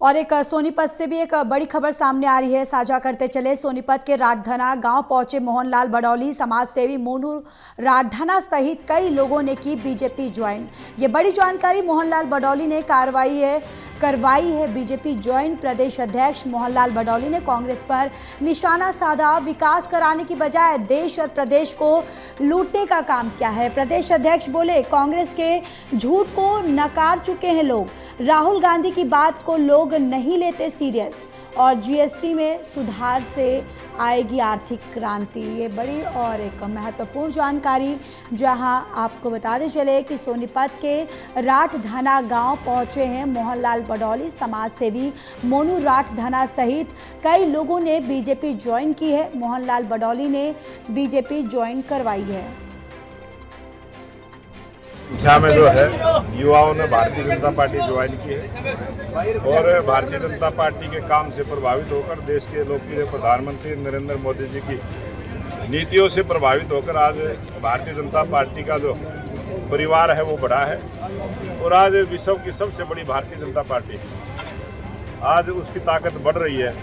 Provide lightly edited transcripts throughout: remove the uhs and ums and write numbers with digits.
और एक सोनीपत से भी एक बड़ी खबर सामने आ रही है, साझा करते चले। सोनीपत के राठधना गांव पहुंचे मोहनलाल बडौली। समाज सेवी मोनू राठधना सहित कई लोगों ने की बीजेपी ज्वाइन। ये बड़ी जानकारी मोहनलाल बडौली ने करवाई है। बीजेपी ज्वाइन प्रदेश अध्यक्ष मोहनलाल बडौली ने कांग्रेस पर निशाना साधा। विकास कराने की बजाय देश और प्रदेश को लूटने का काम किया है। प्रदेश अध्यक्ष बोले, कांग्रेस के झूठ को नकार चुके हैं लोग। राहुल गांधी की बात को लोग नहीं लेते सीरियस और जीएसटी में सुधार से आएगी आर्थिक क्रांति। ये बड़ी और एक महत्वपूर्ण जानकारी, जहां आपको बताते चले कि सोनीपत के राठधना गांव पहुंचे हैं मोहनलाल बडौली। समाज सेवी मोनू राठधना सहित कई लोगों ने बीजेपी ज्वाइन की है। मोहनलाल बडौली ने बीजेपी ज्वाइन करवाई है। संख्या में जो है युवाओं ने भारतीय जनता पार्टी ज्वाइन की है और भारतीय जनता पार्टी के काम से प्रभावित होकर देश के लोकप्रिय प्रधानमंत्री नरेंद्र मोदी जी की नीतियों से प्रभावित होकर आज भारतीय जनता पार्टी का जो परिवार है वो बड़ा है और आज विश्व की सबसे बड़ी भारतीय जनता पार्टी आज उसकी ताकत बढ़ रही है।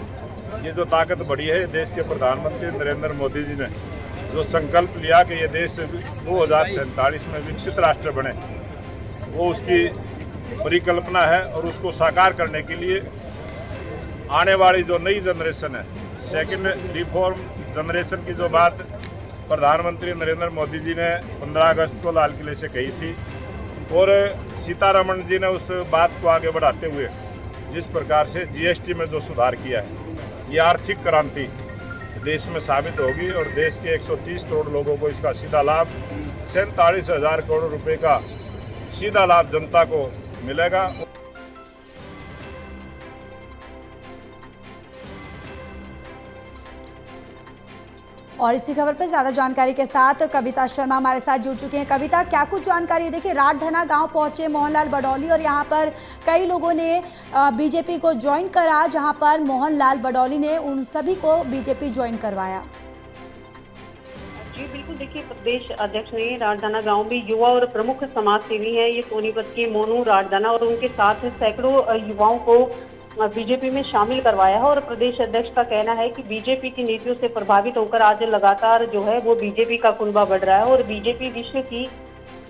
ये जो ताकत बढ़ी है देश के प्रधानमंत्री नरेंद्र मोदी जी ने जो संकल्प लिया कि ये देश 2047 में विकसित राष्ट्र बने, वो उसकी परिकल्पना है और उसको साकार करने के लिए आने वाली जो नई जनरेशन है, सेकंड रिफॉर्म जनरेशन की जो बात प्रधानमंत्री नरेंद्र मोदी जी ने 15 अगस्त को लाल किले से कही थी और सीतारमण जी ने उस बात को आगे बढ़ाते हुए जिस प्रकार से जीएसटी में जो सुधार किया है, ये आर्थिक क्रांति देश में साबित होगी और देश के 130 करोड़ लोगों को इसका सीधा लाभ 47,000 करोड़ रुपए का सीधा लाभ जनता को मिलेगा। और इसी खबर पर ज्यादा जानकारी के साथ कविता शर्मा हमारे साथ जुड़ चुके हैं। कविता, क्या कुछ जानकारी? देखिए, राठधना गांव पहुंचे मोहनलाल बडौली और यहां पर कई लोगों ने बीजेपी को ज्वाइन करा, जहां पर मोहनलाल बडौली ने उन सभी को बीजेपी ज्वाइन करवाया। जी बिल्कुल, देखिए प्रदेश अध्यक्ष ने राठधना गांव में युवा और प्रमुख समाज सेवी हैं ये सोनीपत के मोनू राठधना और उनके साथ सैकड़ों युवाओं को बीजेपी में शामिल करवाया है और प्रदेश अध्यक्ष का कहना है कि बीजेपी की नीतियों से प्रभावित होकर आज लगातार जो है वो बीजेपी का कुनबा बढ़ रहा है और बीजेपी विश्व की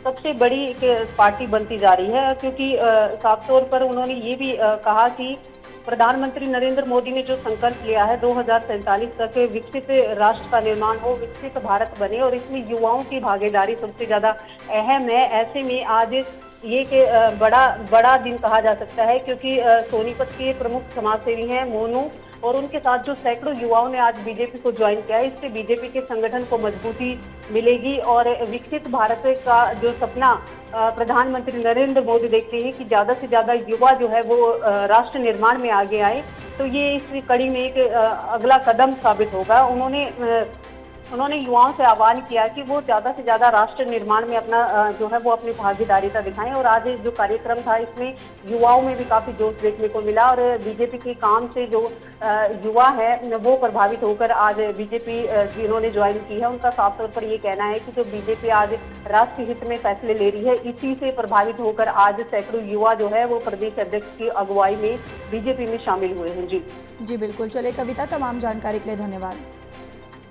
सबसे बड़ी एक पार्टी बनती जा रही है। क्योंकि साफ तौर पर उन्होंने ये भी कहा कि प्रधानमंत्री नरेंद्र मोदी ने जो संकल्प लिया है 2047 तक विकसित राष्ट्र का निर्माण हो, विकसित भारत बने और इसमें युवाओं की भागीदारी सबसे ज्यादा अहम है। ऐसे में आज ये कि बड़ा दिन कहा जा सकता है क्योंकि सोनीपत के प्रमुख समाजसेवी हैं मोनू और उनके साथ जो सैकड़ों युवाओं ने आज बीजेपी को ज्वाइन किया है, इससे बीजेपी के संगठन को मजबूती मिलेगी और विकसित भारत का जो सपना प्रधानमंत्री नरेंद्र मोदी देखते हैं कि ज्यादा से ज्यादा युवा जो है वो राष्ट्र निर्माण में आगे आए, तो ये इस कड़ी में एक अगला कदम साबित होगा। उन्होंने युवाओं से आह्वान किया कि वो ज्यादा से ज्यादा राष्ट्र निर्माण में अपना जो है वो अपनी भागीदारिता दिखाएं और आज जो कार्यक्रम था इसमें युवाओं में भी काफी जोश देखने को मिला और बीजेपी के काम से जो युवा है वो प्रभावित होकर आज बीजेपी जिन्होंने ज्वाइन की है उनका साफ तौर पर ये कहना है कि जो बीजेपी आज राष्ट्र हित में फैसले ले रही है, इसी से प्रभावित होकर आज सैकड़ों युवा जो है वो प्रदेश अध्यक्ष की अगुवाई में बीजेपी में शामिल हुए हैं। जी बिल्कुल। चले कविता, तमाम जानकारी के लिए धन्यवाद।